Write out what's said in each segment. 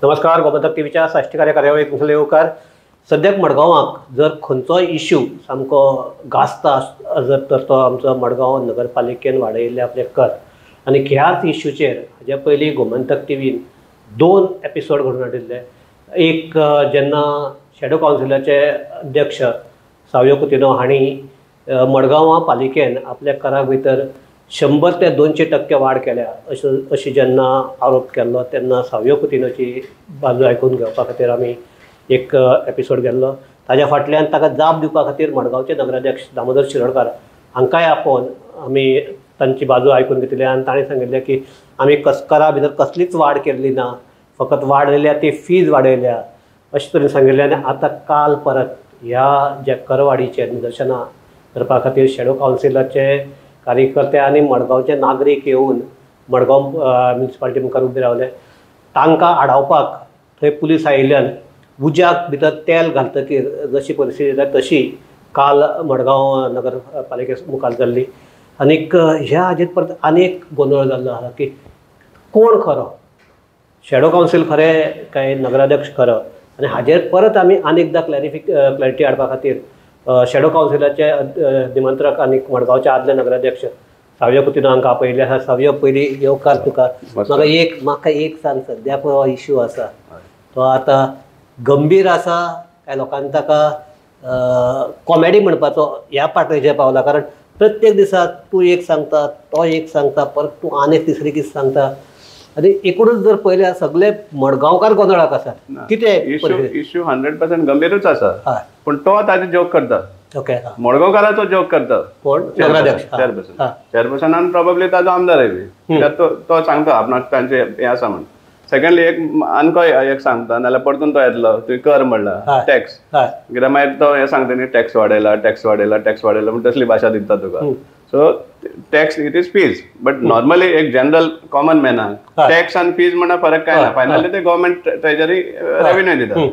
नमस्कार. गोमंतक टीव्हीच्या साश्टीकार्य कार्यावळीक तुमचो येवकार. सद्याक मडगांवाक जर खंयचो इश्यू सामको गाजता जर तर तो आमचो मडगांव नगरपालिकेन वाडयल्ले आपले कर आनी ह्याच इश्यूचेर हाजे पयलीं गोमंतक टीव्हीन 2 एपिसोड घडोवन हाडिल्ले. एक जेन्ना शॅडो कावन्सिलाचे अध्यक्ष सावयो कुतिनो हांणी मडगांव पालिकेन आपल्या करा भितर 100 ते 200% वाड केल्या अशी जेन्ना आरोप केल्लो तेन्ना सावयो कुतिनोची बाजू आयकून घेवपा खातीर आमी एक एपिसोड गेल्लो. ताज्या फाटल्यान ताका जाप दिवपा खातीर मडगांवचे नगराध्यक्ष दामोदर शिरोडकार हांकांय आपोवन आमी तांची बाजू आयकून घेतली आनी ताणें सांगिल्लें की आमी करा भितर कसलीच वाड केल्ली ना, फकत वाडयल्या ती फीज वाडयल्या अशें तरेन सांगिल्लें. आनी आतां काल परत ह्या जे करवाडीचे निदर्शनां करपा खातीर शॅडो कावन्सिलाचे कार्यकर्ते आनी मडगांवचे नागरीक येवन मडगांव म्युनिसिपालिटी मुखार उबे रावले. तांकां आडावपाक थंय पुलीस आयिल्ल्यान उज्याक भितर तेल घालतकीर जशी परिस्थिती जाता तशी काल मडगांव नगरपालिके मुखार जाल्ली. आनीक ह्या हाजेर परत आनीक गोंधळ जाल्लो आसा की कोण खरो, शॅडो कावन्सील खरें काय नगराध्यक्ष खरो. आनी हाजेर परत आमी आनीकदा क्लॅरिटी हाडपा खातीर शॅडो कावन्सिलाचे निमंत्रक आनी मडगांवचे आदले नगराध्यक्ष सावयो कुतिनो हांकां आपयले आसा. सावयो पयलीं येवकार तुका. म्हाका एक सांग, सद्याक हो इश्यू आसा तो आतां गंभीर आसा काय लोकांनी ताका कॉमेडी म्हणपाचो ह्या पातळीचेर पावला? कारण प्रत्येक दिसा तूं एक सांगता, तो एक सांगता, परत तूं आनीक तिसरी दीस सांगता आनी एकूणच जर पळयल्यार सगळे मडगांवकार गोंधळाक आसात. कितें इश्यू 100% गंभीरच आसा, पण तो ताजे जोक करता. ओके, मडगांवकाराचो जोक करता. कोण? नगराध्यक्ष, चेअरपर्सन प्रॉब्ली ताजो आमदार बी. तो सांगता आपणाक तांचे हें आसा म्हण. सेकंडली एक आनको एक सांगता नाल्यार परतून तो येतलो तुवें कर म्हणला टॅक्स, कित्याक मागीर तो हें सांगता न्ही टॅक्स वाडयला टॅक्स वाडयला टॅक्स वाडयला म्हण तसली भाशा दिता तुका. So tax it is fees, but normally एक जनरल कॉमन मॅनाक टॅक्स आनी फीज म्हणा फरक काय ना. फायनली ते गव्हर्मेंट ट्रेजरी रेव्हेन्यू दिता.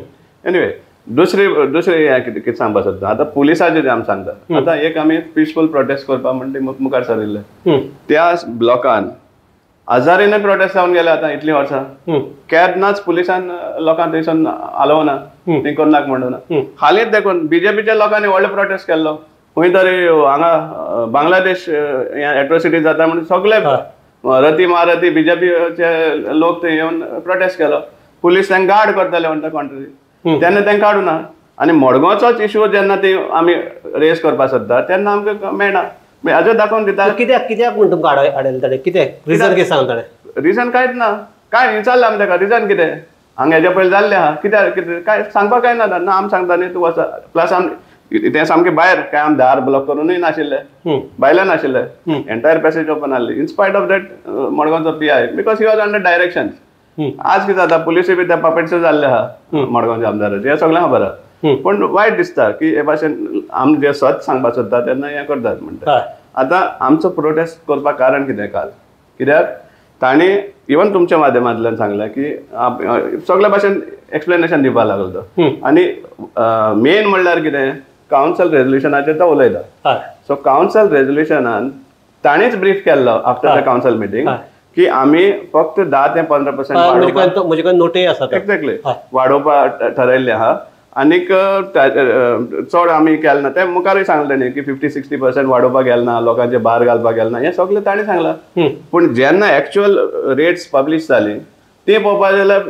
एनिवे दुसरी कितें सांगपा सोदता आतां पुलिसाचें आमी सांगता. आतां एक आमी पिसफूल प्रोटेस्ट करपा म्हणटा मुखार सरिल्ले त्या ब्लॉकान हजारीने प्रोटेस्ट जावन गेले. आतां इतलीं वर्सां केन्नाच पुलिसान लोकांक थंयसून आलोवना, तें करनाक म्हणून. हालींच देखून बीजेपीच्या लोकांनी व्हडलो प्रोटेस्ट केल्लो. खंय तरी हांगा बांगलादेश एट्रोसिटी जाता म्हणून सगळे रती महारथी बीजेपीचे लोक थंय येवन प्रोटेस्ट केलो. पुलीस तांकां गार्ड करताले म्हणटा कॉन्ट्री, तेन्ना तांकां काडूना. आनी मडगांवचोच इश्यू जेन्ना ती आमी रेज करपा सोदता तेन्ना आमकां मेळना. हाजेर दाखोवन दिता कित्याक म्हण तुमकां हाडयलें ताणें? कितें रिजन कितें सांगता ताणें? रिजन कांयच ना, काय विचारलें आमी ताका रिजन कितें. हांगा हेज्या पयलीं जाल्लें आहा, कित्याक कितें काय सांगपाक काय ना. आमी सांगता न्ही तूं वचा. प्लस आमी तें सामकें भायर काय आमी दार ब्लॉक करूनय नाशिल्ले, भायल्यान नाशिल्ले, एंटायर पॅसेज ओपन आसली. इन स्पायट ऑफ दॅट मडगांवचो PI because he was under direction. आज कितें जाता पुलिसूय बी त्या पपेट्स जाल्ले आहा मडगांवच्या आमदाराचे, हें सगळें खबर आहा. पण वायट दिसता की हे भाशेन आमी जे सत सांगपाक सोदता तेन्ना हें करतात म्हणटा. आतां आमचो प्रोटेस्ट करपाक कारण कितें काल, कित्याक तांणी इवन तुमच्या माध्यमांतल्यान सांगलें की सगळ्या भाशेन एक्सप्लेनेशन दिवपाक लागलो तो. आनी मेन म्हणल्यार कितें कावन्सिल रेजोल्युशनाचेर तो उलयता. सो कावन्सिल रेजोल्युशनान ताणीच ब्रीफ केल्लो आफ्टर द कावन्सिल मिटींग की आमी फक्त 10 ते 15% नोटय आसा एक्झॅक्टली वाडोवपाक थरयल्लें आहा. आनीक चड आमी केलें ना. ते मुखारूय सांगलें न्ही की 50-60% वाडोवपाक गेलें ना, लोकांचे भार घालपाक गेलें ना, हें सगळें ताणें सांगलां. पूण जेन्ना एक्चुअल रेट्स पब्लीश जाली ती पळोवपाक जाल्यार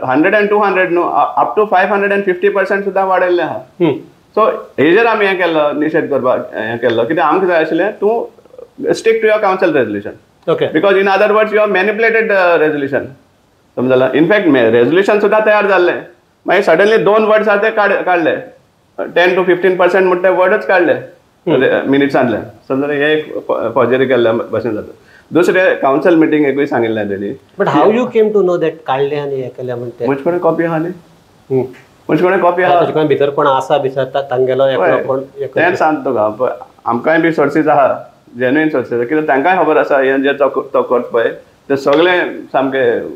100 and 200 न्हू, अप टू 550% सुद्दां वाडयल्लें आहा. सो हेजेर आमी हें केल्लो निशेध करपाक हें केल्लो, कित्याक आमकां जाय आशिल्लें तूं stick to your council resolution. Because in other words you have manipulated resolution. समजला? इनफॅक्ट रेजोल्युशन सुद्दां तयार जाल्लें, मागीर सडनली 2 वर्ड्स आहा ते काडले. 10 to 15% म्हणटा ते वर्डच काडले मिनिट्सांतल्यान. समजा हे एक फॉर्जरी केल्ल्या भशेन जाता. दुसरें कावन्सिल मिटींग एकूय सांगिल्लें तेणी. But how you came to know that काडले आनी हें केलें म्हणटा? म्हजे कडेन कॉपी आहा न्ही, म्हजे कडेन कॉपी आहा. तुका भितर कोण आसा भितर तांगेलो कोण तें सांगता तुका. आमकांय बी सोर्सीस आहा, जेन्युइन सोर्सीस, कित्याक तांकांय खबर आसा हें जे तो करता पळय ते सगळें सामकें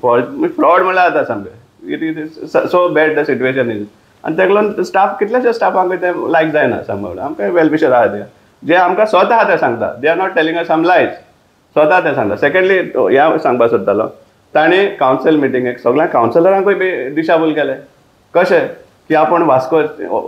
फ्रॉड म्हणल्यार जाता सामकें. It is so bad the situation is. आनी तेका लागून स्टाफ कितलेशे स्टाफांक ते लायक जायना सांगून. आमकां वेलविशर आहा ते जे आमकां स्वता ते सांगता. They are not telling us some lies. स्वता ते सांगता. सेकंडली ह्या सांगपाक सोदतालो ताणें कावन्सिल मिटिंगेक सगळ्या कावन्सिलरांकूय बी दिशाभूल केलें. कशें की आपण वास्को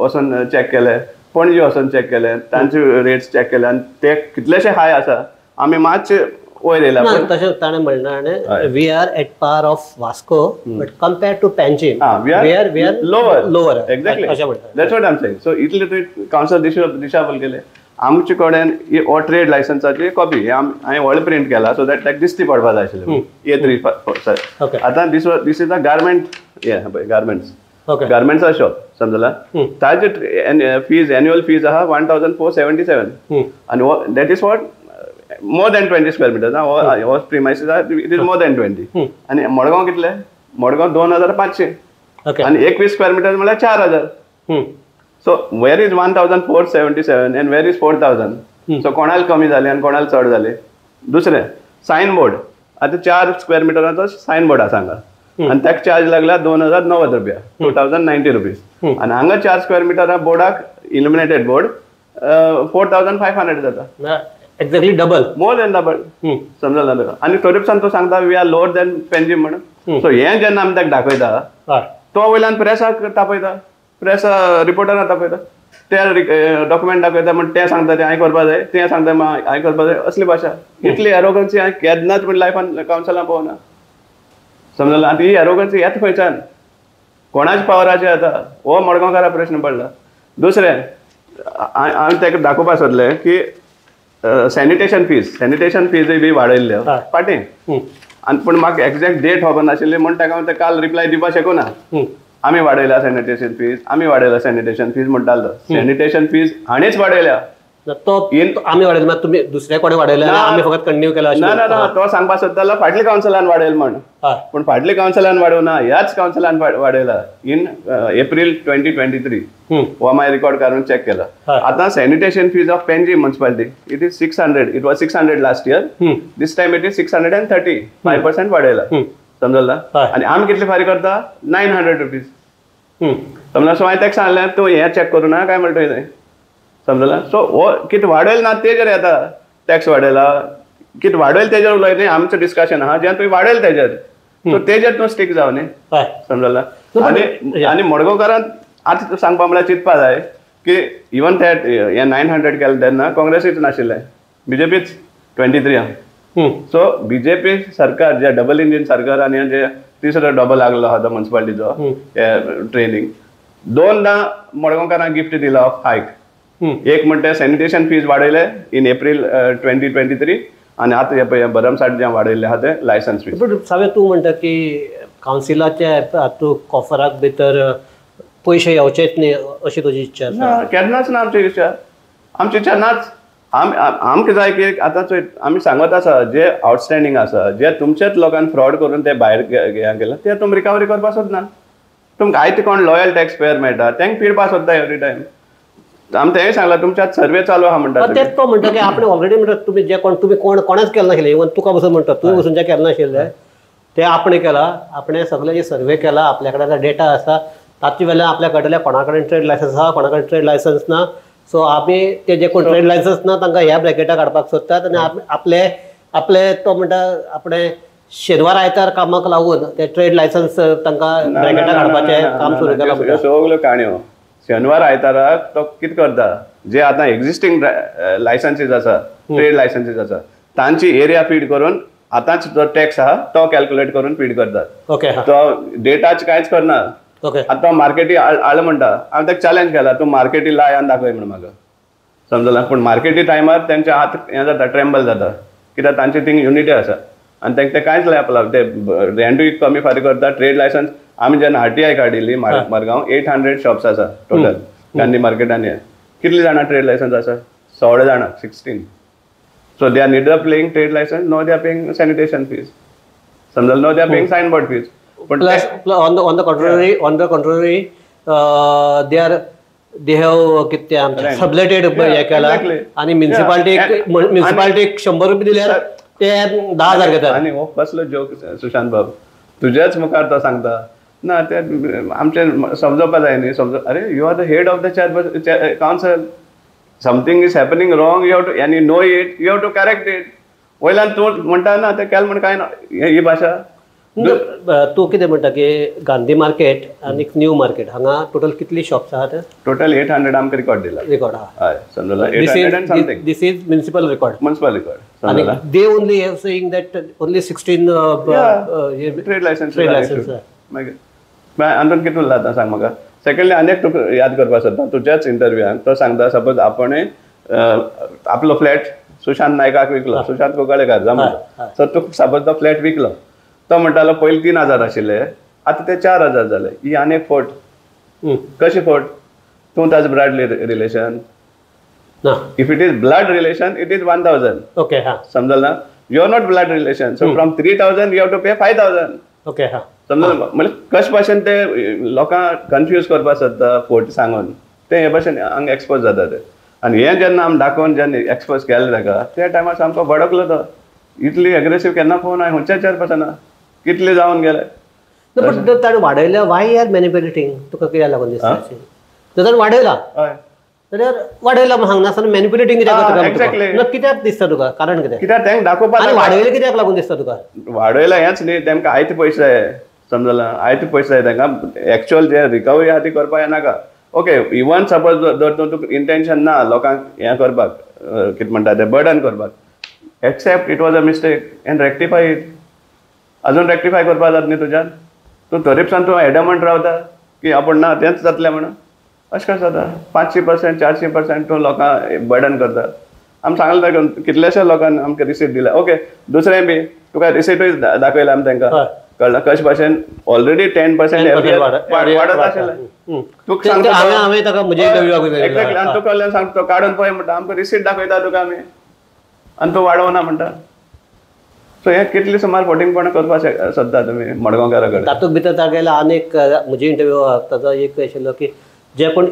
वचून चॅक केलें, पणजी वचून चॅक केलें, तांचे रेट्स चॅक केले आनी ते कितलेशे हाय आसा. आमी मातशे वयर येयला. तशें ताणें म्हणलें we are at par of Vasco but compare to Panjim we are lower. Exactly that's what I am saying. So इतले तुवें कावन्सिल दिशाभूल केले. आमचे कडेन हो ट्रेड लायसन्साची कॉपी हांवें व्हडलें प्रिंट केला सो दॅट ताका दिश्टी पडपा जाय आशिल्लें. A3 आतां दीस इज अ गार्मेंट्स गार्मेंट्सा शॉप समजला. ताजे फीज एन्युअल फीज आहा 1477 आनी that is what more than 20 square meters. Now premises are it is more than 20. आणि मडगांव कितले? मडगांव 2500 आणि 21 स्क्वेअर मीटर म्हणजे 4000. So where is 1477 and where is 4000? So कोणाला कमी झाले आणि कोणाला चढ झाले. दुसरे साइन बोर्ड आता 4 स्क्वेअर मीटराचो साइन बोर्ड आसा हांगा आणि ताका चार्ज लागला 2090 रुपया 2090 रुपीज. आणि हांगा 4 स्क्वेअर मिटरा बोर्डाक इल्युमिनेटेड बोर्ड 4500 जाता. Exactly double, more than double. समजला तुका. आणि तोरेपसान तो सांगता we are lower than Panjim म्हणून. सो हें जेन्ना आमी ताका दाखयता तो वयल्यान प्रेसाक तापयता, प्रेस रिपोर्टरांक तापयता, ते डॉक्युमेंट दाखयता म्हण ते सांगता ते हांवें करपा जाय, ते सांगता हांवें करपा जाय. असली भाशा इतली एरोगन्सी हांवें केन्नाच म्हण लायफान कावन्सिलान पळोवना. समजला. आतां ही एरोगन्सी येता खंयच्यान? कोणाच्या पावराचें येता? हो मडगांवकारा प्रश्न पडला. दुसरें हांवें ताका दाखोवपा सोदलें की सॅनिटेशन फीजय बी वाडयल्ल्यो फाटीं. आनी पूण म्हाका एक्झॅक्ट डेट खबर नाशिल्ली म्हण ताका हांव काल रिप्लाय दिवपाक शकूना. आमी वाडयला सॅनिटेशन फीज, आमी वाडयला सॅनिटेशन फीज म्हणटालो. सॅनिटेशन फीज हाणीच वाडयल्या. तो आमी वाडयला तुम्ही दुसऱ्या कोणी वाडयला आमी फकत कंटिन्यू केला? ना तो सांगपाक सोदतालो फाटल्या कावन्सिलान वाडयला म्हण. पूण फाटल्या कावन्सिलान वाडोवना, ह्याच कावन्सिलान वाडयला इन एप्रील 2023. हो माय रेकॉर्ड काडून चॅक केला. आतां sanitation fees of Panjim municipality it is 600. It was 600 last year. This time it is 630. 5% वाडयला. समजला. आनी आमी कितले फारीक करता? 900 रुपीज. समजला. सो हांवें ताका सांगलें तूं हें चॅक करूं ना काय म्हणटा. समजला. सो हो कितें वाडयला ना तेजेर येता. टॅक्स वाडयला कितें वाडयला तेजेर उलयलें आमचें डिस्कशन आहा जें तुवें वाडयलें तेजेर. सो तेजेर तूं स्टीक जाव न्ही. समजला. आनी मडगांवकारांक आतां सांगपा म्हळ्यार चिंतपा जाय की इवन दॅट हें 900 केलें तेन्ना काँग्रेसीच नाशिल्लें, बीजेपीच 23. सो बीजेपी सरकार जे डबल इंजीन सरकार आनी जे तिसरो डबल लागलो आहा तो म्युनिसिपालिटीचो ट्रेनिंग, दोनदां मडगांवकारांक गिफ्ट दिलो ऑफ हायक. एक म्हणटा सॅनिटेशन फीज वाडयले इन एप्रील 2023 आनी आतां हे भरमसाट जें वाडयल्लें आहा तें लायसन्स फीज. सावे तूं म्हणटा की कावन्सिलाच्या हातूं कॉफराक भितर पयशे येवचेच न्ही अशी तुजी इच्छा आसा? केन्नाच ना आमची इच्छा. आमची इच्छा नाच. आमकां जाय की आतां आमी सांगत आसा जे आउटस्टँडींग आसा, जे तुमच्याच लोकांनी फ्रॉड करून ते भायर गेला ते तुमी रिकवरी करपा सोदना. तुमकां आयते कोण लॉयल टॅक्स पेयर मेळटा तांकां फिरपा सोदता एवरी टायम. आमी तेंय सांगला तुमच्या सर्वे चालू आहा म्हणटा. तेच तो म्हणटा की आपण ऑलरेडी म्हणटा तुमी जे कोण तुमी कोणाच केलें नाशिल्लें. इवन तुका बसून म्हणटा तुवें बसून जे केलें नाशिल्लें ते आपण केला. आपण सगळे जे सर्वे केला, आपल्या कडेन डेटा आसा, ताचे वेल्यान आपल्या कडेन कोणा कडेन ट्रेड लायसन्स आहा, कोणा कडेन ट्रेड लायसन्स ना. सो आमी ते जे कोण ट्रेड लायसन्स ना तांकां ह्या ब्रॅकेटाक हाडपाक सोदतात आनी आपले तो म्हणटा आपणे शेनवार आयतार कामाक लागून ते ट्रेड लायसन्स तांकां ब्रॅकेटाक हाडपाचें काम सुरू केलां. सगल्यो काणयो शेनवार आयताराक तो कितें करता, जे आतां एक्झिस्टींग लायसन्सीस आसा, ट्रेड लायसन्सीस आसा, तांची एरिया फीड करून आतांच जो टॅक्स आहा तो कॅल्क्युलेट करून फीड करतात. ओके. तो डेटाच कांयच करना. आतां मार्केटी हाड म्हणटा. हांवें ताका चॅलेंज केला तूं मार्केटी लाय आनी दाखय म्हणून म्हाका. समजला. पूण मार्केटी टायमार तेंचे हात हें जाता, ट्रेम्बल जाता, कित्याक तांची थिंग युनिटी आसा आनी तांकां ते कांयच लायपला. ते रेंटूय कमी फारीक करता. ट्रेड लायसन्स आमी जेन्ना RTI काडिल्ली मडगांव 800 शॉप्स आसा टोटल गांधी मार्केटान. कितली जाणां ट्रेड लायसन्स आसा? 16 जाणां, 16. So they are neither paying trade licence, no they are paying sanitation fees. समजलं. No they are paying sign board fees. on the contrary they have किती सबलेटेड हे केला आणि म्युनिसिपालिटीक 100 रुपये दिल्यार ते 10,000 घेतात. आणि हो कसलो जोक सुशांत बाब, तुझ्याच मुखार तो सांगता ना ते आमचे समजोवपा जाय न्ही. अरे you are the head of the council. Something is happening wrong, you have to any know it, you have to correct it. वयल्यान तूं म्हणटा ना ते केल म्हण कांय ना. ही भाशा तूं कितें म्हणटा की गांधी मार्केट आनी न्यू मार्केट हांगा टोटल कितली शॉप्स आहात? टोटल 800 आमकां रिकॉर्ड दिला. रिकॉर्ड आहा. हय समजला. 800 and something. This is municipal record. Municipal record. And they only have saying that only 16 trade license. मागीर आंतून कितें उरला आतां सांग म्हाका. सेकंडली आनीक तुका याद करपाक सोदता तुज्याच इंटरव्यूआन तो सांगता सपोज आपण आपलो फ्लॅट सुशांत नायकाक विकलो, सुशांत कोकाळेकार जमलो. सो तूं सपोज तो फ्लॅट विकलो, तो म्हणटालो पयलीं 3000 आशिल्ले, आतां ते 4000 जाले. ही आनीक फोट. कशी फोट? तूं ताजो blood relation. If it is blood relation it is 1000. Okay समजलं ना. You are not blood relation, so from 3000 you have to pay 5000. Okay समजलं. म्हणजे कशे भाशेन ते लोकांक कन्फ्यूज करपाक सोदता फोट सांगून ते हे भाशेन हांगा एक्सपोज जाता ते. आनी हें जेन्ना आमी दाखोवन जेन्ना एक्सपोज केलें ताका त्या टायमार सामको भडकलो तो. इतली एग्रेसीव केन्ना पळोवन हांवें खंयच्याच चेअरपर्सना कितले जावन गेले. ताणें वाडयल्या वाय आर मॅन्युप्युलेटिंग तुका कित्याक लागून दिसता? ताणें वाडयला जाल्यार वाडयला हांगासर मॅन्युप्युलेटिंग कित्याक कित्याक दिसता तुका? कारण कितें? कित्याक तेंक दाखोवपाक वाडयलें कित्याक लागून दिसता तुका? वाडयला हेंच न्ही, तेमकां आयते पयशे जाय. समजलां. आयते पयशे जाय तेंकां. एक्चुअल जे रिकवरी आहा ती करपाक येनाका. ओके इवन सपोज जर तुका इंटेंशन ना लोकांक हें करपाक कितें म्हणटा तें बर्डन करपाक, except it was a mistake and rectify it. अजून रेक्टिफाय करपाक जाता न्ही तुज्यान? तूं तरीपसान तूं एडमंट रावता की आपण ना तेंच जातलें म्हणून. अशें कशें जाता? 500% 400% तूं लोकांक बर्डन करता. आमी सांगलें कितलेशे लोकांनी आमकां रिसीट दिल्या. ओके दुसरें बी तुका रिसीटूय दाखयला आमी तांकां. कळ्ळें कशे भाशेन ऑलरेडी 10% वाडत आशिल्लें. तुका सांगता हांवें ताका म्हजे एक्झॅक्टली. आनी तुका कडल्यान सांगता काडून पळय म्हणटा आमकां रिसीट दाखयता तुका आमी आनी तूं वाडोवना म्हणटा. सो हें कितली सुमार फोटिंगपणां करपाक सोदता तुमी मडगांवकारा कडेन. तातूंत भितर तागेलो आनीक म्हजे इंटरव्यू ताचो एक आशिल्लो की जे कोण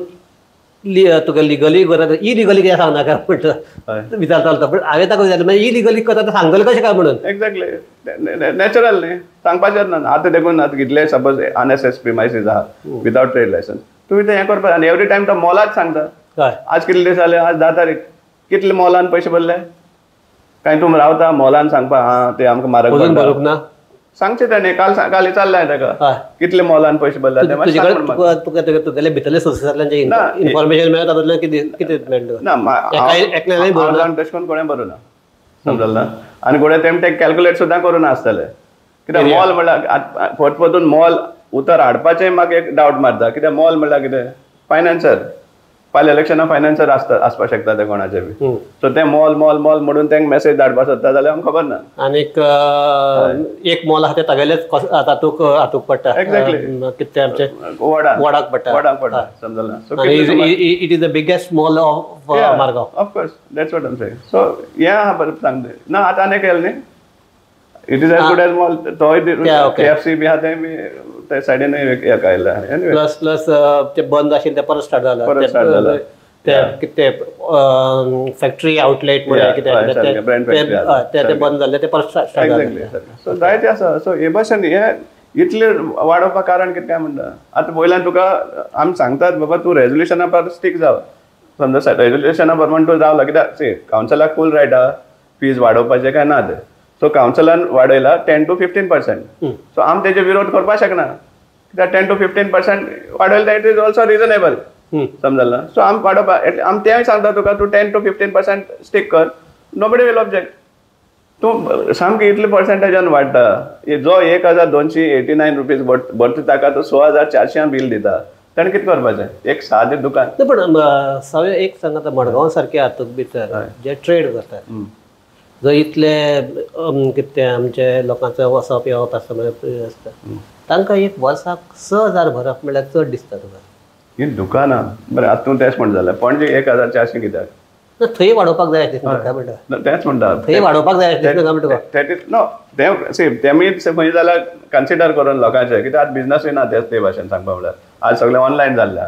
तुका लिगली करता इलिगली कित्याक सांगनाका म्हणटा विचारतालो. बट हांवें ताका विचारलें मागीर इलिगली करता तें सांगतलें कशें काय म्हणून? एक्झॅक्टली नॅचरल न्ही सांगपाचें ना. आतां देखून आतां कितले सपोज अनएसेस प्रिमायसीस आहा विदाउट ट्रेड लायसन्स तुवें तें हें करपाक आनी एवरी टायम तो मॉलाच सांगता. आज कितले दीस जाले? आज 10 तारीख. कितले मॉलान पयशे भरले? काय तूं रावता मॉलान सांगपा हा ते आमकां म्हारग भरूंक ना सांगचें ताणें. काल विचारलें ताका कितले मॉलान पयशे भरले तुगेले भितरले सोर्सीसांतल्यान जे इन्फॉर्मेशन मेळटा तातूंतल्यान कितें मेळटा? ना तशें करून कोणें भरूना. समजलें ना. आनी कोणें तें कॅल्कुलेट सुद्दां करूना आसतलें. कित्याक मॉल म्हणल्यार परतून मॉल उतर हाडपाचें म्हाका एक डावट मारता. कित्याक मॉल म्हणल्यार कितें फायनान्सर. फाल्यां इलेक्शनाक फायनान्सर आसपाक शकता ते कोणाचे बी. सो ते मॉल मॉल मॉल म्हणून तेंक मेसेज धाडपाक सोदता जाल्यार आमकां खबर ना. आनीक एक मॉल आहा ते तागेलेच तातूंक हातूंक पडटा. एक्झॅक्टली. कितें आमचे वडाक पडटा. समजलें. It is the biggest mall of Margao. Of course that's what I am saying. So हें आहा बरें सांगता ना. आतां आनीक येयलें न्ही. It is as good as mall. तोय KFC बी आहा तें बी ते सायडीन एक आयला. प्लस ते बंद आशिल्ले ते परत स्टार्ट जालां. ते कितें फॅक्टरी आउटलेट ते बंद जाल्ले ते परत स्टार्ट जाले. सो जायते आसा. सो हे भाशेन हे इतले वाडोवपाक कारण कितें काय म्हणटा. आतां वयल्यान तुका आमी सांगतात बाबा तूं रेजोल्युशना पर स्टीक जाव. समजा रेजोल्युशना प्रमाण तूं जावला. कित्याक सी कावन्सिलाक फूल रायट आहा फीज वाडोवपाचें काय ना ते. सो कावन्सिलान वाडयला 10 to 15%. सो आमी तेजे विरोध करपाक शकना. कित्याक 10 to 15% वाडयला इट इज ऑल्सो रिजनेबल. समजलें. सो आमी वाडोवपाक आमी तेंय सांगता तुका तूं 10 to 15% स्टीक कर. Nobody will object. तूं सामकी इतले पर्संटेजान वाडटा. जो 1289 रुपीज भरता ताका तूं 6400 बील दिता. ताणें कितें करपाचें? एक सादें दुकान. पण सगळे एक सांगात मडगांव सारके हातूंत भितर जे ट्रेड करतात जर इतले कितें आमचे लोकांचो वसप येवप आसता तांकां एक वर्साक 6000 भरप म्हणल्यार चड दिसता तुका? ही दुकानां बरें आतां तूं तेंच म्हणटा जाल्यार पणजे 1400 कित्याक? थंय वाडोवपाक जाय म्हणटा. तेंच म्हणटा थंय वाडोवपाक जाय म्हणटा. नो तेमी खंय जाल्यार कन्सिडर करून लोकांचे कित्याक आतां बिजनसूय ना ते भाशेन सांगपा म्हणल्यार आज सगळें ऑनलायन जाल्लें.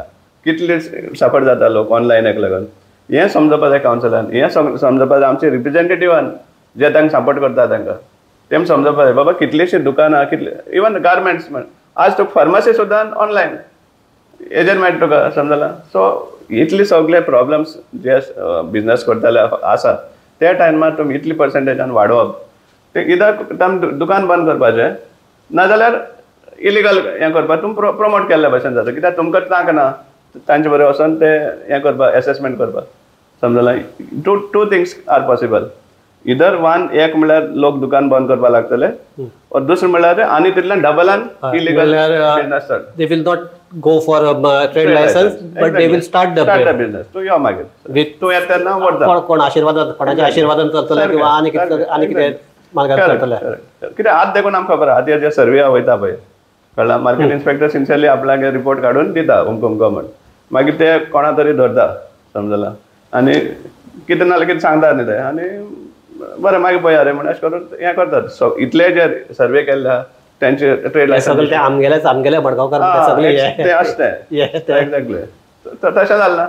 कितले सफर जाता लोक ऑनलायनाक लागून. हें समजपाक जाय कावन्सिलान. हें समजपाक जाय आमचे रिप्रेझेंटेटिव्हान जे तांकां सपोर्ट करता तांकां. तेम समजपाक जाय बाबा कितलीशीं दुकानां कितले इवन गार्मेंट्स म्हण आज तुका फार्मासी सुद्दां ऑनलायन हेजेर मेळटा तुका. समजलां. सो इतले सगळे प्रॉब्लम्स जे बिजनस करताले आसा त्या टायमार तुमी इतली पर्संटेजान वाडोवप ते कित्याक दुकान बंद करपाचें नाजाल्यार इलिगल हें करपाक तुमी प्रमोट केल्ल्या भशेन जाता कित्याक तुमकां तांकना तांचे बरें वचोन ते हें करपाक एसेसमेंट करपाक समजलें टू थिंग्स आर पॉसिबल इधर वन एक म्हणल्यार लोक दुकान बंद करपाक लागतले और दुसरें म्हणल्यार आनी तितल्यान डबलान illegal business start they will not go for trade licence but they will start the business तूं यो मागीर तूं येता तेन्ना व्हरता कोण आशिर्वादान कोणाच्या आशिर्वादान चलतले किंवा आनी कितें मार्गार चलतले कित्याक आतां देखून आमकां खबर आहा आतां जे सर्वे वयता पळय कळ्ळां मार्केट इन्स्पेक्टर सिन्सियरली आपल्याक रिपोर्ट काडून दिता उमको म्हण मागीर ते कोणा तरी धरता समजला आनी कितें नाल्यार कितें सांगता न्ही ते आनी बरें मागीर पळया रे म्हण अशें करून हें करतात इतले जे सर्वे केल्ल्या तेंचे ट्रेड लायसन्स ते आमगेले मडगांवकार ते आसते एक्झॅक्टली तशें जालें ना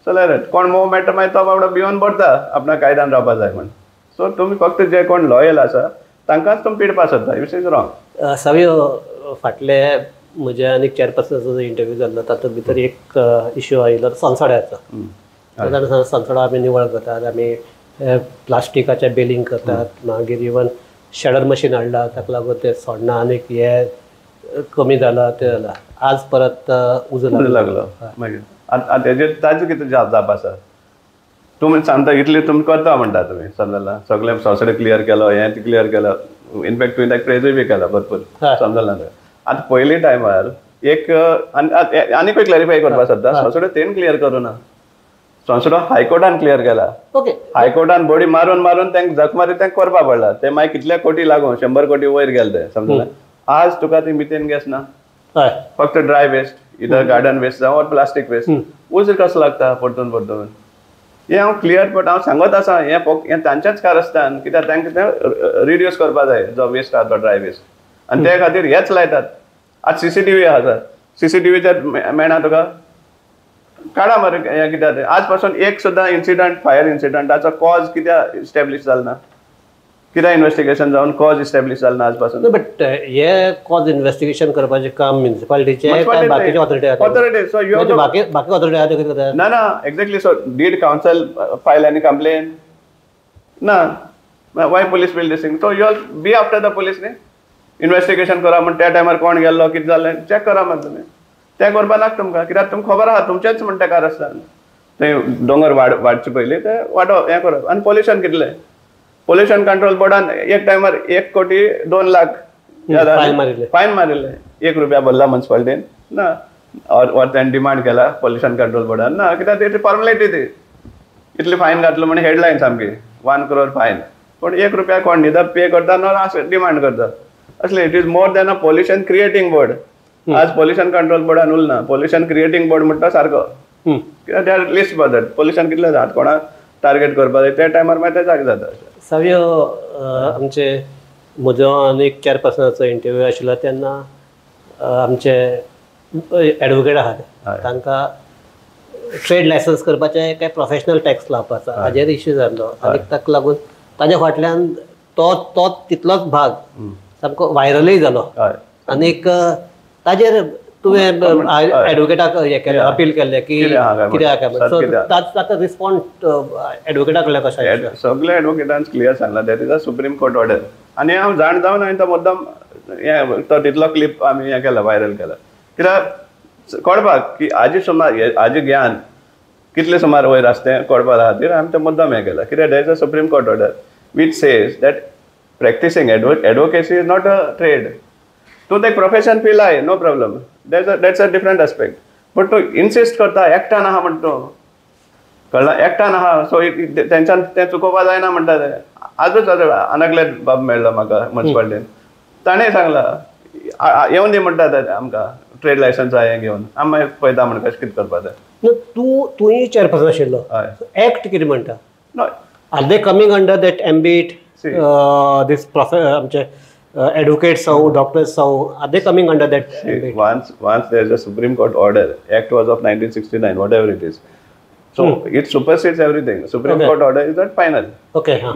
चल कोण मोव मेळटा मागीर तो बाबडो भिवन पडटा आपणा कायद्यान रावपा जाय म्हण सो तुमी फक्त जे कोण लॉयल आसा तांकांच तुमी पिडपा सोदता विच इज रॉंग सगळे फाटले म्हजे आनीक चेअरपर्सनाचो जो इंटरव्यू जाल्लो तातूंत भितर एक इश्यू आयिल्लो संसड्याचो संसडो आमी निवळ करतात आमी प्लास्टिकाचें बेलिंग करतात मागीर इवन शेडर मशीन हाडला ताका लागून ते सोडना आनीक हे कमी जाला ते जाला आज परत उजो लागलो मागीर ताजेर ताजें कितें जाप आसा तुमी सांगता इतले तुमी करता म्हणटा तुमी समजला सगळे सोंसडे क्लियर केलो हें क्लियर केलो इनफॅक्ट तुवें ताका प्रेजूय बी केला भरपूर समजला आतां पयलीं टायमार एक आनीक क्लॅरिफाय करपाक सोदता सोंसडो तेण क्लियर करूं ना सोंसडो हायकोर्टान क्लियर केला हायकोर्टान बॉडी मारून मारून तांकां जख मारी तांकां करपा पडला ते मागीर कितल्या कोटी लागून 100 कोटी वयर गेले ते समजलें आज तुका ती मिथेन गॅस ना फक्त ड्राय वेस्ट इधर गार्डन वेस्ट जावं और प्लास्टीक वेस्ट उजो कसो लागता परतून परतून हें हांव क्लियर बट हांव सांगत आसा हें तांच्याच कारस्थान कित्याक तांकां तें रिड्यूस करपा जाय जो वेस्ट आहा तो ड्राय वेस्ट आनी ते खातीर हेच लायतात आज CCTV आहा CCTVचेर मेळना तुका काडा मरे हें कित्याक आज पासून एक सुद्दां इन्सिडंट फायर इन्सिडंटाचो कॉज कित्याक इस्टॅब्लीश जालो ना कित्याक इन्वेस्टिगेशन जावन कॉज इस्टॅब्लीश जालो ना आज पासून बट हे कॉज इन्वेस्टिगेशन करपाचें काम म्युनिसिपालिटीचें काय बाकीचे ऑथॉरिटी सो यू बाकी ऑथॉरिटी आहा त्यो कितें करतात ना exactly so did council file any complain ना why police will this thing so you be after the police न्ही इन्वेस्टिगेशन करा म्हण त्या टायमार कोण गेल्लो कितें जालें चॅक करा मग तुमी तें करपा नाका तुमकां कित्याक तुमकां खबर आहा तुमचेंच म्हण तें कारस्थान थंय दोंगर वाडचे पयलीं ते वाडो हें करप आनी पोल्युशन कितलें पोल्युशन कंट्रोल बोर्डान एक टायमार 1 कोटी 2 लाख फायन मारिल्ले 1 रुपया भरला म्युनिसिपालिटीन ना और तेणें डिमांड केला पोल्युशन कंट्रोल बोर्डान ना कित्याक ती फॉर्मेलिटी ती इतली फायन घातलो म्हण हेडलायन सामकी 1 crore फायन पूण 1 रुपया कोण न्हिदा पे करता ना डिमांड करता असले it is more than a pollution creating board आज पोल्युशन कंट्रोल बोर्डान उरना पोल्युशन क्रिएटिंग बोर्ड म्हणटा सारको कित्याक they our list for that pollution कितलें जाता कोणाक टार्गेट करपा जाय त्या टायमार मागीर ते जागे जाता सावयो आमचे म्हजो आनीक चेअरपर्सनाचो इंटरव्यू आशिल्लो तेन्ना आमचे एडवोकेट आहात तांकां ट्रेड लायसन्स करपाचें काय प्रोफेशनल टॅक्स लावपाचो हाजेर इश्यू जाल्लो आनी ताका लागून ताज्या फाटल्यान तो तितलोच भाग सामको व्हायरलूय जालो आनीक ताजेर तुवें एडवोकेटाक हें केलें अपील केल्लें की कित्याक सो ताका रिस्पॉन्ड एडवोकेटा कडल्यान कशें सगळ्या एडवोकेटान क्लियर सांगलां that is a supreme court order आनी हांव जाण जावन हांवें तो मुद्दम हें तो तितलो क्लिप आमी हें केला व्हायरल केला कित्याक कळपाक की हाजी ज्ञान कितले सुमार वयर आसा तें कळपा खातीर हांवें तें मुद्दम हें केला कित्याक that is a supreme court order which says that practicing advocacy is not a trade. तू ते प्रोफेशन फील आहे no problem that's a different aspect. But तू इन्सिस्ट करता एकट्यान आहा म्हणटा कळ्ळां एकट्यान आहा सो तेंच्यान तें चुकोवपा जायना म्हणटा ते आजूच आनाकले बाब मेळ्ळो म्हाका म्युनिसिपालिटीन ताणें सांगलां येवन दी म्हणटा ते आमकां ट्रेड लायसन्स हें घेवन आमी मागीर पळयता म्हण कशें कितें करपाचें तूंय चेअरपर्सन आशिल्लो एक्ट कितें म्हणटा no are they coming under that ambit this advocates or doctors so are they coming under that once there is a Supreme Court order act was of 1969 whatever it is so it supersedes everything. Supreme Court order is not final.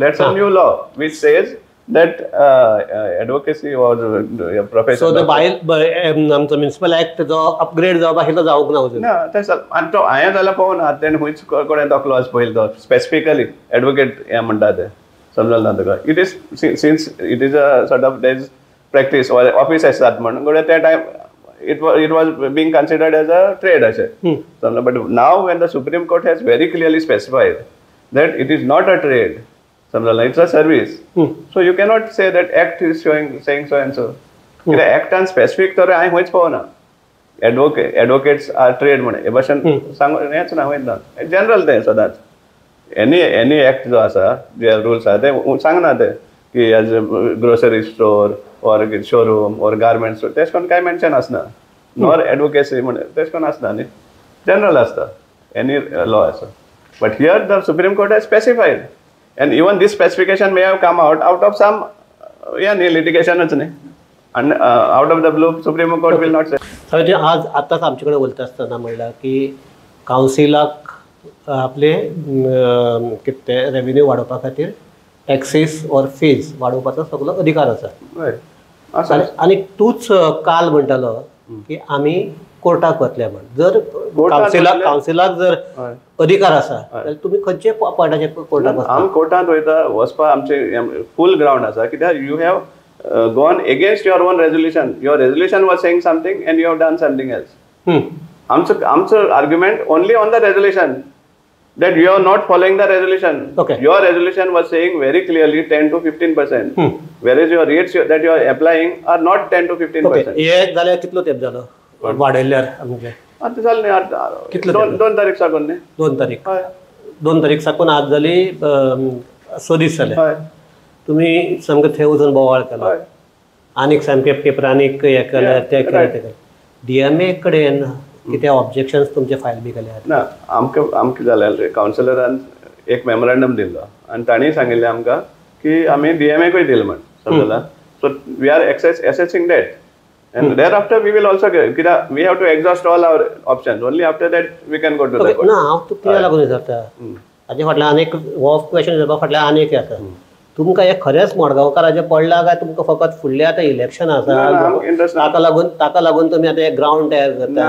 That's a new law which says that advocacy or profession so the municipal act जो upgrade जावपा हिलो जावंक ना अजून ना तें आनी तो हांवें जाल्यार पळोवना तेणें खंयच कोणें तो क्लॉज पळयलो तो स्पेसिफिकली एडवोकेट हें म्हणटा तें समजलं ना तुका it is since it is a sort of there is practice or office astat म्हणून गोडे त्या time it was being considered as a trade अशें. But now when the Supreme Court has very clearly specified that it is not a trade, it's a service. So you cannot say that act is saying so and so. The act and specific तर हांवें खंयच पळोवना. Advocates are trade म्हणून हे भाशेन सांगून हेच ना वयना. जनरल तें सदांच. Any act जो आसा जे रुल्स आसा ते सांगना ते की as grocery store or showroom or garment store तेश कोन काय मेन्शन आसना. नॉर एडवोकेसी म्हणून तेश कोन आसना न्ही. जनरल आसता. Any law आसा. But here the Supreme Court has specified. And even this specification may have come out of some litigation and out of the blue Supreme Court will not say. म्हणजे आज आताच आमचे कडेन उलयता आसतना म्हणल्यार की कावन्सिलाक आपले कितें रेव्हेन्यू वाडोवपा खातीर टॅक्सीस ऑर फीज वाडोवपाचो सगळो अधिकार आसा. आनी तूच काल म्हणटालो की आमी कोर्टाक वतले म्हण. जर कावन्सिलाक जर अधिकार आसा जाल्यार तुमी खंयचे पॉयंटाचेर कोर्टाक वचता? आमी कोर्टांत वयता वचपा आमचे फूल ग्रावंड आसा कित्याक you have gone against your own resolution. Your resolution was saying something and you have done something else. Amso argument only on the resolution that you are not following the resolution. Okay. Your resolution was saying very clearly 10 to 15%. Whereas your rates that you are applying are not 10 to 15%. हे जाल्यार कितलो तेंप जालो वाडयल्यार आमचे? आता जालें न्ही कितलो 2 तारीख साकून न्ही. 2 तारीख. 2 तारीख साकून आज जाली 6 दीस जाले. तुम्ही सामकें थंय वचून बोवाळ केलो आनीक सामके पेपरांनीक हें केलें तें केलें तें केलें. DMA कडेन कितें ऑब्जेक्शन्स तुमचे फायल बी केले? ना आमकां जालें कावन्सिलरान एक मेमोरेंडम दिल्लो आनी तांणी सांगिल्लें आमकां की आमी DMAकूय दिलें म्हण समजला. So we are assessing that and thereafter we will also कित्याक we have to exhaust all our options. Only after that we can go to the court. ना हांव तुका लागून विचारता. हाजे फाटल्यान आनीक हो क्वेश्चन विचारपा फाटल्यान आनीक आसा. तुमकां हे खरेंच मडगांवकाराचे पडला काय तुमकां फकत फुडलें आतां इलेक्शन आसा ताका लागून तुमी आतां ग्रावंड तयार करता?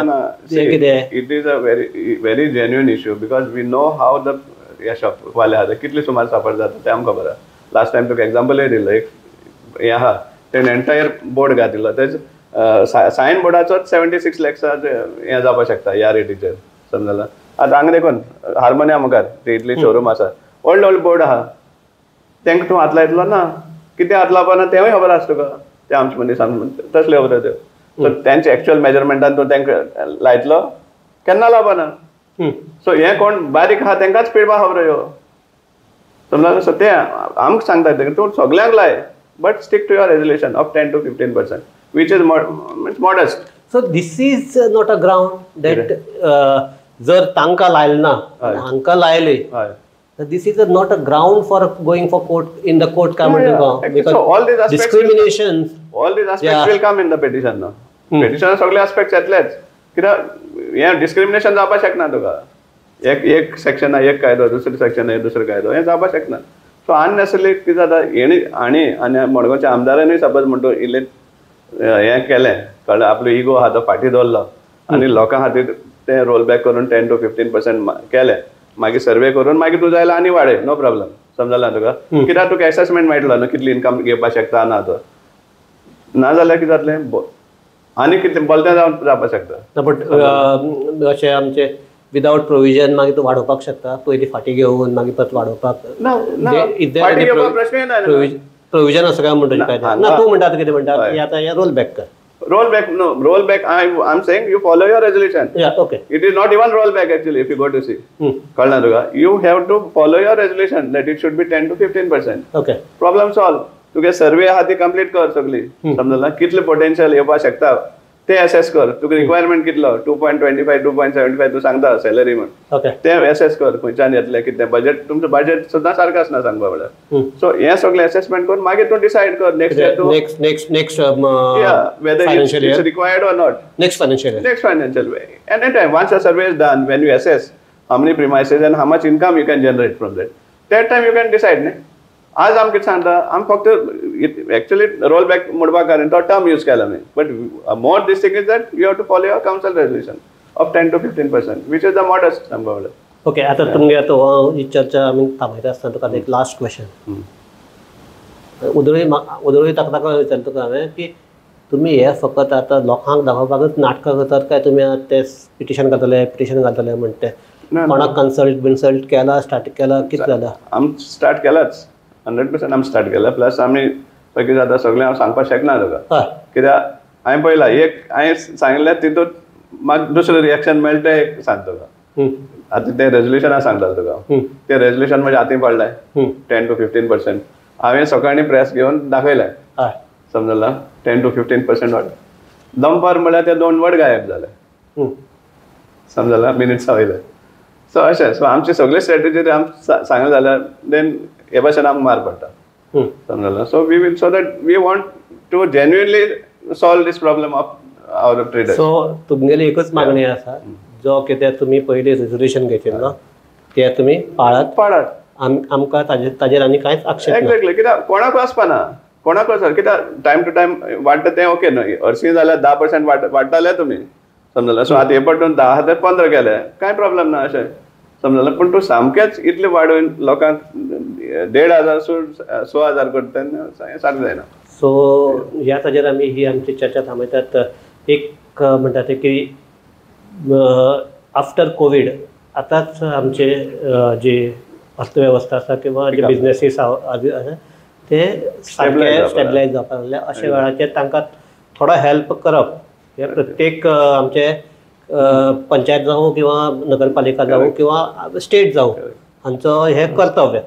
कितें? It is a very genuine issue because we know how the ह्या शॉप वाले आहा कितले सुमार सफर जाता तें आमकां खबर आहा. लास्ट टायम तुका एग्जाम्पलूय दिल्लो एक हें आहा तेणें एंटायर बोर्ड घातिल्लो तेज सायन बोर्डाचोच 76 lakhs हें जावपाक शकता ह्या रेटीचेर समजला. आतां हांगा देखून हार्मोनिया मुखार ते इतली शोरूम आसा व्हडले बोर्ड आहा तेंका तूं हात लायतलो ना कितें हात लावपाना तेंवूय खबर आसा तुका ते आमचे मनीस तसले खबर त्यो. सो तेंचे एक्चुअल मेजरमेंटान तूं तेंका लायतलो केन्ना लावपाना. सो हें कोण बारीक आहा तेंकाच पिळपा खबर ह्यो समजला. सो ते आमकां सांगता तूं सगळ्यांक लाय but stick to your resolution of 10 to 15% which is modest. So this is not a ground that जर तांकां लायलें ना हांकां लायली this is not a ground for going for court in the court because so all these aspects discriminations will come in the petition now. Petition सगळे aspects येतलेच कित्याक हें discrimination जावपाक शकना तुका एक सेक्शन एक कायदो दुसरे सेक्शन दुसरो कायदो हें जावपाक शकना. सो अननेसेसरी कितें जाता हेणी आनी मडगांवच्या आमदारांनी सपोज म्हणटा इल्लें हें केलें कळ्ळें आपलो इगो आहा तो फाटी दवरलो आनी लोकां खातीर तें रोल बॅक करून 10 to 15% केलें मागीर सर्वे करून मागीर तूं जायला आनी वाडय नो प्रॉब्लम समजला तुका. कित्याक तुका एसेसमेंट मेळटलो न्हू कितली इनकम घेवपाक शकता ना तो ना जाल्यार कितें जातलें आनी कितें बोलतें जावपाक शकता. बट अशें आमचें विदाउट प्रोविजन मागीर तूं वाडोवपाक शकता पयलीं फाटी घेवन मागीर परत वाडोवपाक प्रोविजन आसा काय म्हणटा कायदा ना तूं म्हणटा कितें म्हणटा आतां हें रोल बॅक कर. Roll back. I'm saying you follow your resolution. Yeah, okay. It is not even roll back actually if you go to see. You have to follow your resolution that it should be 10 to 15%. Okay. Problem solved. तुगे सर्वे आहा ती complete कर सगळी समजला कितले potential येवपाक शकता ते असेस कर. तुका रिक्वायरमेंट कितलो 2.25 2.75 तू सांगता सॅलरी म्हण ते असेस कर खंयच्यान येतले कितें बजेट तुमचो बजेट सुद्दां सारको आसना सांगपा म्हळ्यार. सो हे सगळें असेसमेंट करून मागीर तूं डिसायड कर next whether it's required or not. Next financial way. And anytime once a survey is done, when you assess how many premises and how much income you can generate from that time you can decide. आज आम कितें सांगता आम फक्त actually role back मोडपा कारण तो term use केला न्ही but more this thing is that you have to follow your council resolution of 10 to 15% which is the modest सांगपा म्हळ्यार. ओके आतां तुमगे आतां ही चर्चा आमी थांबयता आसतना तुका एक लास्ट क्वेश्चन उदळी ताका विचारता तुका हांवें की तुमी हे फकत आतां लोकांक दाखोवपाकच नाटकां करतात काय तुमी ते पिटिशन घालतले म्हणटे कोणाक कन्सल्ट केला स्टार्ट केला कितें जालां? आमी स्टार्ट केलाच 100% आमी स्टार्ट केला. प्लस आमी कितें जाता सगळें हांव सांगपाक शकना तुका कित्याक हांवें पळयलां एक हांवें सांगलें तितून म्हाका दुसरें रिएक्शन मेळटा तें एक सांग तुका. आतां तें रेजोल्युशनाक सांगतालो तुका तें रेजोल्युशन म्हज्या हातीन पडलें 10 to 15%. हांवें सकाळीं प्रेस घेवन दाखयलें समजला 10 to 15% वाडले. दंपर म्हळ्यार ते 2 वर्ड गायब जाले समजला मिनिट्सा वयले. सो अशें सो आमची सगळी स्ट्रेटेजी आमकां सांगलें जाल्यार देन हे भाशेन आमकां मार पडटा समजला. So we will so that we want to genuinely solve this problem of our traders. सो तुमगेली एकच मागणी आसा जो कितें तुमी पयलीं रेजोल्युशन घेतिल्लो तें तुमी पाळात आमकां ताजेर आनी कांयच आक्षेप ना. एक्झॅक्टली कित्याक कोणाक वचपाना कोणाक वचप कित्याक टायम टू टायम वाडटा तें ओके न्हय. हरशीं जाल्यार 10% वाडटाले तुमी समजला. सो आतां हे पटून 10 ते 15 केले कांय प्रॉब्लेम ना अशें समजला. पूण तूं सामकेंच इतलें वाडोवन लोकांक 1,500 सून 6,000 करता तेन्ना सारकें जायना. सो ह्या ताजेर आमी ही आमची चर्चा थांबयतात. एक म्हणटा ते की आफ्टर कोवीड आतांच आमचे जी अर्थवेवस्था आसा किंवा जे बिजनेसीस आसा ते स्टेबलायज जावपाक लागले. अशा वेळाचेर तांकां थोडो हेल्प करप हे प्रत्येक आमचे पंचायत जावं किंवा नगरपालिका जावं किंवा स्टेट जावं हांचो हे कर्तव्य.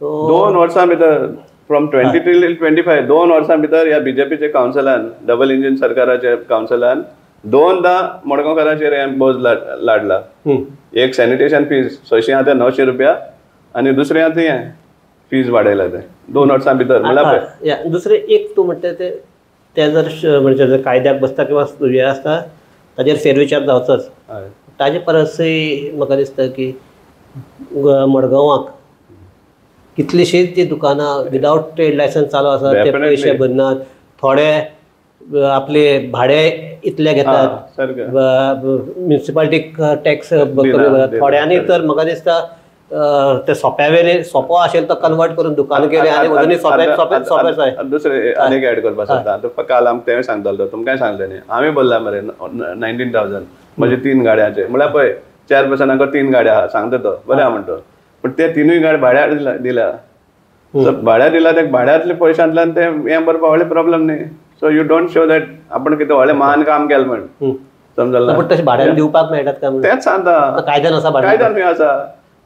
सो 2 वर्सां भितर फ्रॉम 20 till 25 2 वर्सां भितर ह्या बीजेपीच्या कावन्सिलान डबल इंजीन सरकाराच्या कावन्सिलान 2दा मडगांवकारांचेर बोज लाडला. एक सॅनिटेशन फीज 600 ते 900 रुपया आनी दुसरें आतां हें फीज वाडयला ते 2 वर्सां भितर. म्हणल्यार दुसरें एक तूं म्हणटा ते जर म्हणजे जर कायद्याक बसता किंवा हे आसता ताजेर फेरविचार जावचोच. ताजे परसय म्हाका दिसता की मडगांवाक कितलीशींच जी दुकानां विदावट ट्रेड लायसन्स चालू आसा ते पयशे भरनात. थोडे आपले भाडे इतले घेतात म्युनिसिपालिटी टॅक्स थोड्यांनी तर म्हाका दिसता ते सोपो आशिल्लो तो कन्वर्ट करून दुकान केले आनी अजुनूय सोपे. दुसरे आनीक ऍड करपाक सोदता काल आमकां तें सांगतालो तुमकांय सांगलें न्ही आमी बोल्ला मरे 19,000 म्हणजे 3 गाड्यांचे म्हळ्यार पळय 4 पर्सनाक 3 गाड्या आहा सांगता तो बरें आहा म्हणटा. पण ते 3य गाडी भाड्यार दिल्या भाड्यार दिला त्या भाड्यातले पयशांतल्यान ते हें भरपा व्हडले प्रॉब्लेम न्ही. So you don't show that आपण कितें व्हडलें महान काम केलें म्हण समजलें. तशें भाड्यान दिवपाक मेळटात काय तेंच सांगता कायद्यान आसा कायद्यान आसा.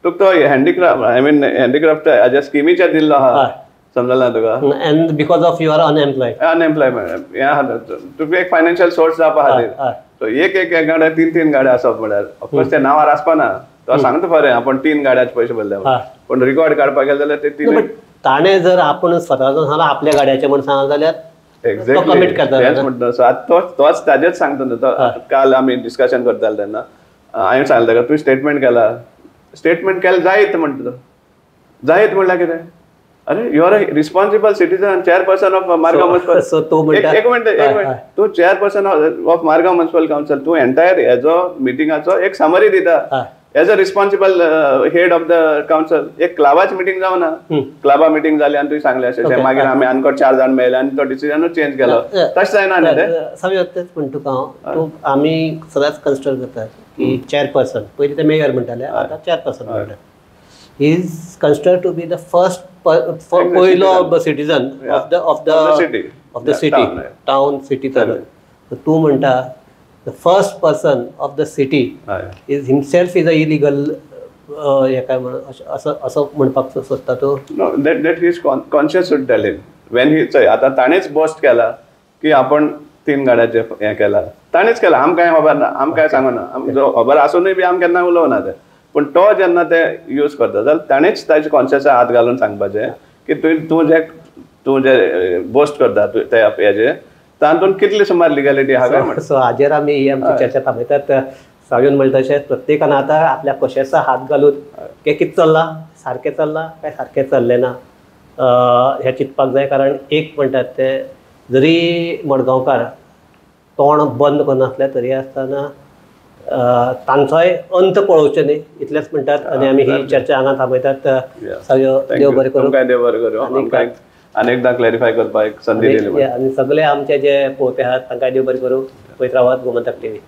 तुका तो हँडीक्राफ्ट आय मीन हँडीक्राफ्ट हाज्या स्किमीचेर दिल्लो आहा समजलें तुका. And because of your unemployment हें आहा तुका एक फायनान्शियल सोर्स जावपा खातीर. सो एक गाड्या 3 गाड्या आसप म्हळ्यार ऑफकोर्स ते नांवार आसपाना तो सांगता खरें आपण 3 गाड्याचे पयशे भरले पण रिकॉर्ड काडपाक गेले जाल्यार ते 3 ताणें जर आपण स्वताचो सांगला आपल्या गाड्याचे म्हण सांगला जाल्यार एक्झॅक्टली तेच म्हणटा. सो आतां तोच ताजेच सांगता न्हू तो. काल आमी डिस्कशन करताले तेन्ना हांवें सांगलें ताका तुवें स्टेटमेंट केला जायत म्हणटा तो. जायत म्हणल्यार कितें अरे you are a responsible citizen chairperson of Margao municipal. एक मिनिट तूं chairperson of Margao municipal council तूं एंटायर हेजो मिटिंगाचो एक समरी दिता as a responsible head of the council. एक क्लबाची मिटींग जावना क्लबा मिटींग जाली आनी तुवें सांगलें अशें मागीर आमी आनकोड 4 जाण मेळ्ळे आनी तो डिसिजनूच चेंज केलो तशें जायना न्ही तें. सगळें तेच म्हणटा तुका आमी सदांच कन्सिडर करतात की चेअरपर्सन पयलीं ते मेयर म्हणटाले आतां चेअरपर्सन म्हणटात. He is consider to be the first पयलो citizen of the city town city. तूं म्हणटा the first person of the city is himself is a illegal हे काय असं म्हणपाक सोदता तो. No that he is conscious to tell him when he चय आतां ताणेंच बोस्ट केला की आपण 3 गाड्याचे हें केला ताणेंच केला आमकां कांय खबर ना आमकां कांय सांगना जो खबर आसूनय बी आमी केन्ना उलोवना ते. पूण तो जेन्ना ते यूज करता जाल्यार ताणेंच ताचे कॉन्शियसा हात घालून सांगपाचें की तूं जे बोस्ट करता ते हेजे तातूंत कितली सुमार लिगॅलिटी आहा काय म्हणटा. सो हाजेर आमी ही आमची चर्चा थांबयतात. सागून म्हणटा तशें प्रत्येकान आतां आपल्या कशेसा हात घालून हें कितें चल्लां सारकें चल्लां काय सारकें चल्लें ना हें चिंतपाक जाय. कारण एक म्हणटात ते जरी मडगांवकार तोंड बंद करनासले तरी आसतना तांचोय अंत पळोवचें न्ही इतलेंच म्हणटात. आनी आमी ही चर्चा हांगा थांबयतात. सगळ्यो देव बरें करूं. देव बरें करूं. अनेकदा क्लॅरिफाय करपाक एक संधी दिली. आणि सगळे आमचे जे पोते आहात तांकां देव बरें करूं. पळयत रावात गोमंतक टीव्ही.